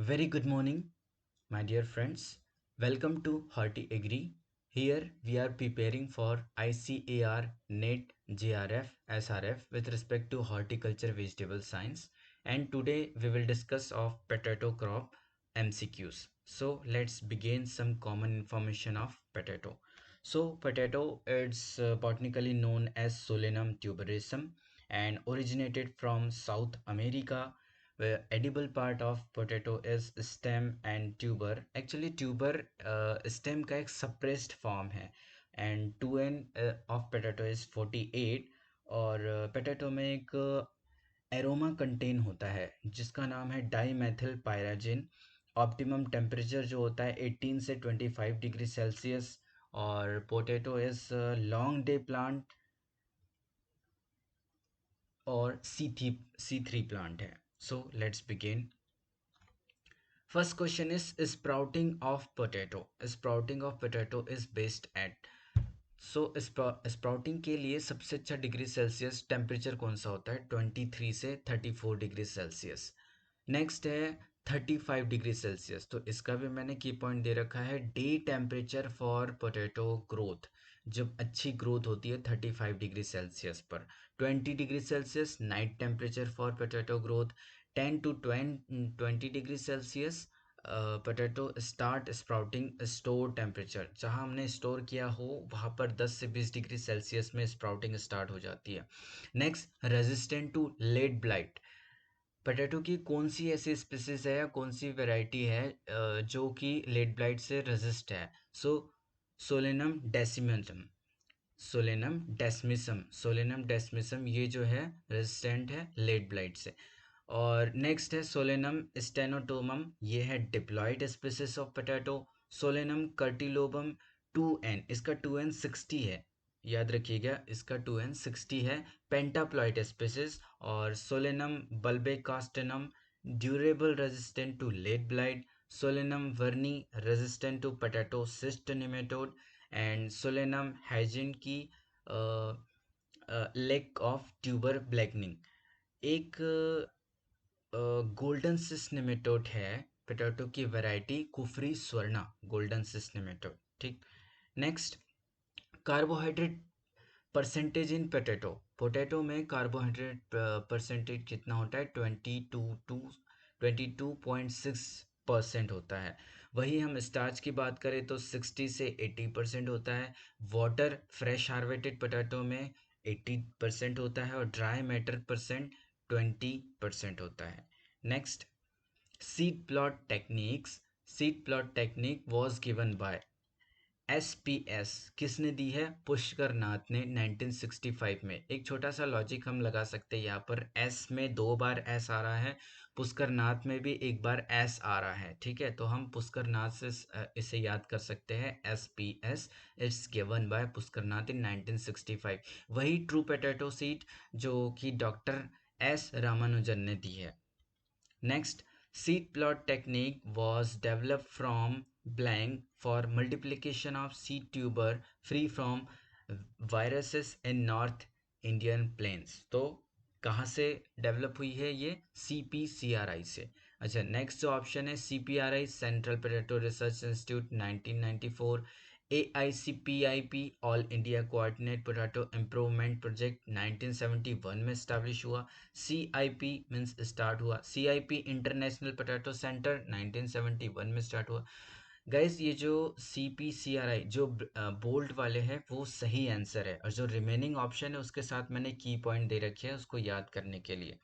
Very good morning, my dear friends. Welcome to Hearty Agri. Here we are preparing for ICAR, NET, JRF, SRF with respect to horticulture vegetable science. And today we will discuss of potato crop MCQs. So let's begin some common information of potato. So potato is botanically known as Solanum tuberosum and originated from South America where edible part of potato is stem and tuber. Actually tuber stem का एक suppressed form है and 2n of potato is 48 और potato में एक aroma contain होता है जिसका नाम है डाईमेथिल पायराजिन। ऑप्टिमम टेम्परेचर जो होता है 18 से 25 डिग्री सेल्सियस और potato is long day plant और C3 प्लांट है। So let's begin. First question is sprouting of potato. Sprouting of potato is based at sprouting के लिए सबसे अच्छा डिग्री सेल्सियस टेम्परेचर कौन सा होता है 23 से 34 डिग्री सेल्सियस। नेक्स्ट है 35 डिग्री सेल्सियस। तो इसका भी मैंने की पॉइंट दे रखा है day temperature for potato growth जब अच्छी ग्रोथ होती है 35 डिग्री सेल्सियस पर। 20 degree Celsius night temperature for potato growth. 10 to 20 degree Celsius potato start sprouting store temperature जहां हमने स्टोर किया हो वहां पर 10 से 20 डिग्री सेल्सियस में स्प्राउटिंग स्टार्ट हो जाती है। Next resistant to late blight. Potato की कौन सी ऐसी स्पीसीज है या कौन सी वैरायटी है जो कि लेट ब्लाइट से रेजिस्ट है। सो सोलेनम डेसिमसम सोलेनम डेसमिसम ये जो है रेजिस्टेंट है लेट ब्लाइट से। और नेक्स्ट है सोलेनम स्टेनोटोमम ये है diploid species of potato. Solanum curtilobum 2n इसका 2n 60 है, याद रखिएगा इसका 2n 60 है पेंटाप्लॉइड स्पीसीज। और solanum bulbocastanum durable resistant to late blight. Solanum vernei resistant to potato cyst nematode and solanum हाइजिन की लेक ऑफ ट्यूबर ब्लैकनिंग। एक गोल्डन सिस नेमेटोड है पोटैटो की variety Kufri Swarna golden cyst nematode. ठीक। Next carbohydrate percentage in potato. Potato में carbohydrate percentage कितना होता है 22.6% होता है। वही हम स्टार्च की बात करें तो 60 से 80% होता है। वाटर फ्रेश हार्वेटेड पोटैटो में 80% होता है और ड्राई मैटर परसेंट 20% होता है। Next seed plot technique was given by SPS किसने दी है पुष्कर नाथ ने 1965 में। एक छोटा सा लॉजिक हम लगा सकते हैं यहाँ पर एस में 2 बार एस आ रहा है, पुष्कर नाथ में भी 1 बार एस आ रहा है। ठीक है तो हम पुष्कर नाथ से इसे याद कर सकते हैं SPS it's given by Pushkar Nath in 1965। वही ट्रू पोटैटो सीड जो कि डॉक्टर एस रामानुजन ने दी है। Next, seed plot technique was developed from blank for multiplication of seed tuber free from viruses in North Indian plains। तो कहाँ से डेवलप हुई है ये CPCRI से। अच्छा नेक्स्ट जो ऑप्शन है CPRI central potato research institute 1994। AICPIP all India coordinate potato improvement project 1971 में इस्टेब्लिश हुआ। CIP मीन्स स्टार्ट हुआ CIP इंटरनेशनल पोटैटो सेंटर 1971 में स्टार्ट हुआ। गाइस ये जो CPCRI जो बोल्ड वाले हैं वो सही आंसर है और जो रिमेनिंग ऑप्शन है उसके साथ मैंने की पॉइंट दे रखे हैं उसको याद करने के लिए।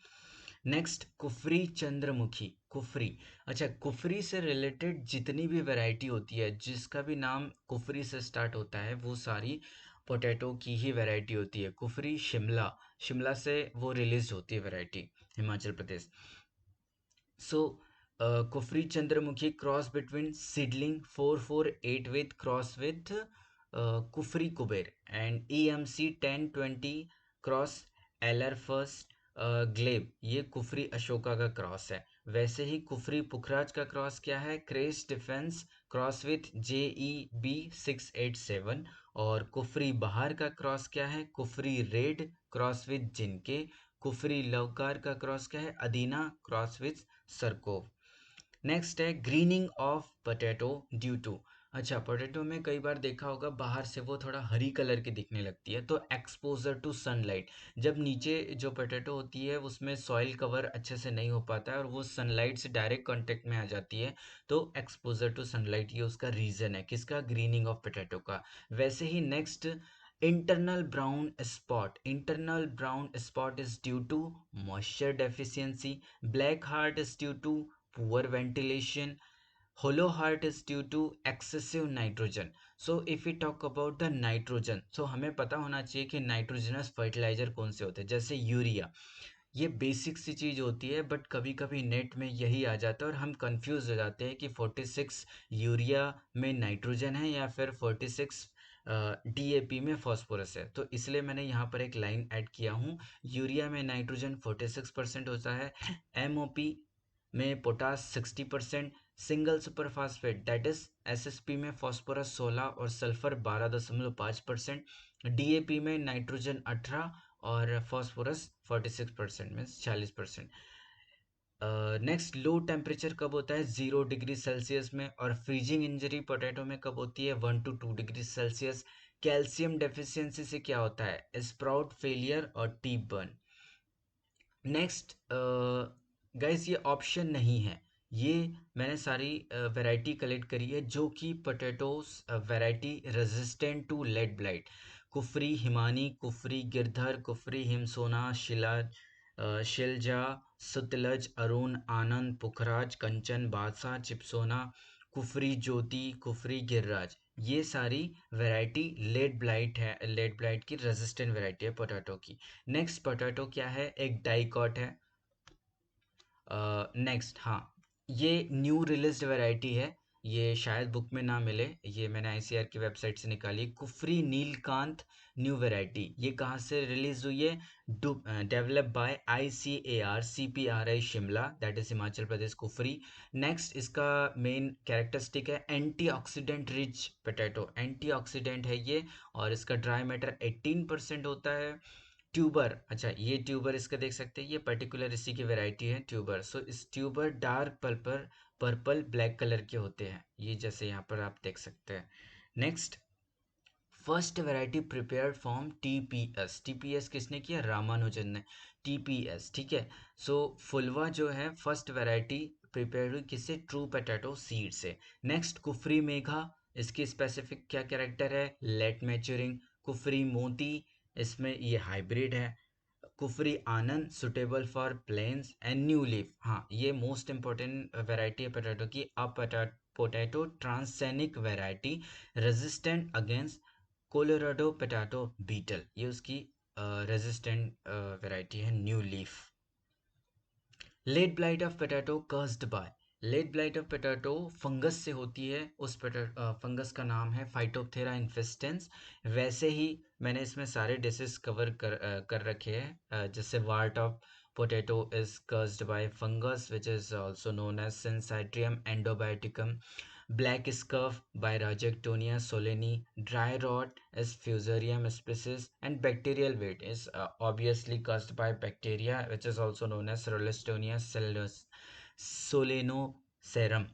नेक्स्ट कुफरी चंद्रमुखी कुफरी। अच्छा कुफरी से रिलेटेड जितनी भी वैरायटी होती है जिसका भी नाम कुफरी से स्टार्ट होता है वो सारी पोटैटो की ही वैरायटी होती है। कुफरी शिमला शिमला से वो रिलीज होती है variety Himachal Pradesh. So Kufri Chandramukhi cross between seedling 448 with cross with Kufri Kuber and EMC 1020 cross एलर फर्स्ट ग्लेब ये कुफरी अशोका का क्रॉस है। वैसे ही कुफरी पुखराज का क्रॉस क्या है Craig's Defiance cross with JEB 687। और कुफरी बहार का क्रॉस क्या है कुफरी रेड क्रॉस विथ जिनके। कुफरी लवकार का क्रॉस क्या है Adina cross with Sarkov. Next है greening of potato due to. अच्छा, पोटैटो में कई बार देखा होगा बाहर से वो थोड़ा हरी कलर की दिखने लगती है, तो एक्सपोजर टू सनलाइट। जब नीचे जो पोटैटो होती है उसमें सॉइल कवर अच्छे से नहीं हो पाता है और वो सनलाइट से डायरेक्ट कांटेक्ट में आ जाती है, तो एक्सपोजर टू सनलाइट ये उसका रीजन है किसका, ग्रीनिंग ऑफ पोटैटो का। वैसे ही next, internal brown spot. Internal brown spot is due to moisture deficiency. Black heart is due to poor ventilation. Hollow heart is due to excessive nitrogen. So if we talk about the nitrogen, so हमें पता होना चाहिए कि nitrogenous fertiliser कौन से होते हैं, जैसे यूरिया। ये बेसिक सी चीज़ होती है, बट कभी कभी नेट में यही आ जाता है और हम कंफ्यूज हो जाते हैं कि 46 यूरिया में नाइट्रोजन है या फिर 46 डीएपी में फास्फोरस है। तो इसलिए मैंने यहाँ पर एक लाइन ऐड किया हूँ। यूरिया में नाइट्रोजन 46% होता है, एमओपी में potash 60%, single superphosphate that is SSP में फास्फोरस 16 और सल्फर 12.5%, डीएपी में नाइट्रोजन 18 और फास्फोरस 46% में 40%। नेक्स्ट, लो टेम्परेचर कब होता है, 0 डिग्री सेल्सियस में। और फ्रीजिंग इंजरी पोटैटो में कब होती है, 1 to 2 degree Celsius. Calcium deficiency से क्या होता है, स्प्राउट फेलियर और टीप बर्न। नेक्स्ट गाइस, ये ऑप्शन नहीं है, ये मैंने सारी वैरायटी कलेक्ट करी है जो कि potatoes variety resistant to late blight. Kufri Himani, Kufri Girdhar, Kufri Himsona, Shailja, Sutlej, Arun, Anand, Pukhraj, Kanchan, Badshah, Chipsona, Kufri Jyoti, Kufri Girraj. ये सारी वैरायटी लेड ब्लाइट है, लेड ब्लाइट की रेजिस्टेंट वैरायटी है पोटैटो की। नेक्स्ट, पोटैटो क्या है, एक डाइकॉट है। नेक्स्ट, हाँ, ये न्यू रिलीज्ड वैरायटी है, ये शायद बुक में ना मिले, ये मैंने आईसीआर की वेबसाइट से निकाली। कुफरी नीलकांत न्यू वैरायटी, ये कहाँ से रिलीज हुई है, develop by ICAR CPRI Shimla, that is Himachal Pradesh, Kufri. Next, इसका मेन कैरेक्टरिस्टिक है एंटीऑक्सीडेंट रिच पोटैटो, एंटीऑक्सीडेंट है ये, और इसका ड्राई मैटर 18% होता है। ट्यूबर, अच्छा, ये ट्यूबर इसका देख सकते हैं, ये पर्टिकुलर इसी की वैरायटी है ट्यूबर। सो इस tuber dark purple purple black colour के होते हैं, ये जैसे यहाँ पर आप देख सकते हैं। Next, first variety prepared from TPS. TPS किसने किया, रामानुजन ने। टीपीएस, ठीक है। सो फुलवा जो है फर्स्ट वैरायटी प्रिपेयर्ड हुई किससे, ट्रू पोटैटो सीड से। नेक्स्ट, कुफरी मेघा, इसकी स्पेसिफिक क्या कैरेक्टर है, लेट मैच्योरिंग। कुफरी मोती, इसमें ये हाइब्रिड है। Kufri Anand, suitable for plains and new leaf, हाँ, ये मोस्ट इंपॉर्टेंट वैरायटी है पोटैटो की। Uh potato transgenic variety, resistant against Colorado potato beetle, ये उसकी रेजिस्टेंट वैरायटी है, new leaf. Late blight of potato caused by. Late blight of potato fungus से होती है, उस फंगस का नाम है फाइटोप्थेरा इन्फेस्टेंस। वैसे ही मैंने इसमें सारे डिसेस कवर कर रखे हैं, जैसे wart of potato is caused by fungus which is also known as synchytrium endobioticum. Black Scurf by Rajectonia solani, dry rot is Fusarium species, and bacterial weight is obviously caused by bacteria, which is also known as Ralstonia solanocerum.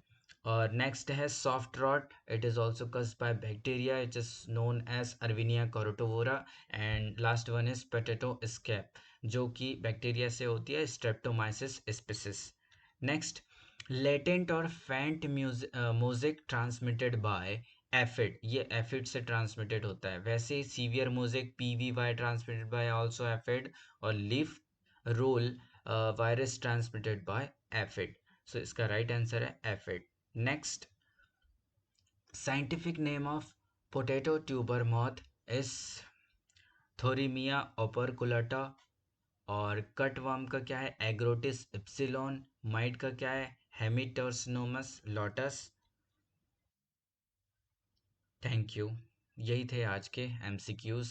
और next है soft rot, it is also caused by bacteria, it is known as erwinia carotovora. And last one is potato scab, जो कि bacteria से होती है, streptomyces species. Next, latent और faint mosaic transmitted by aphid, ये aphid से transmitted होता है। वैसे ही severe mosaic PVY transmitted by also aphid, और leaf roll virus transmitted by aphid. So इसका राइट आंसर है aphid. Next, scientific name of potato tuber moth is phthorimaea operculella. और कटवर्म का क्या है, एग्रोटिस इप्सिलॉन। माइट का क्या है, हेमिटोसनोमस लोटस। थैंक यू, यही थे आज के एमसीक्यूज।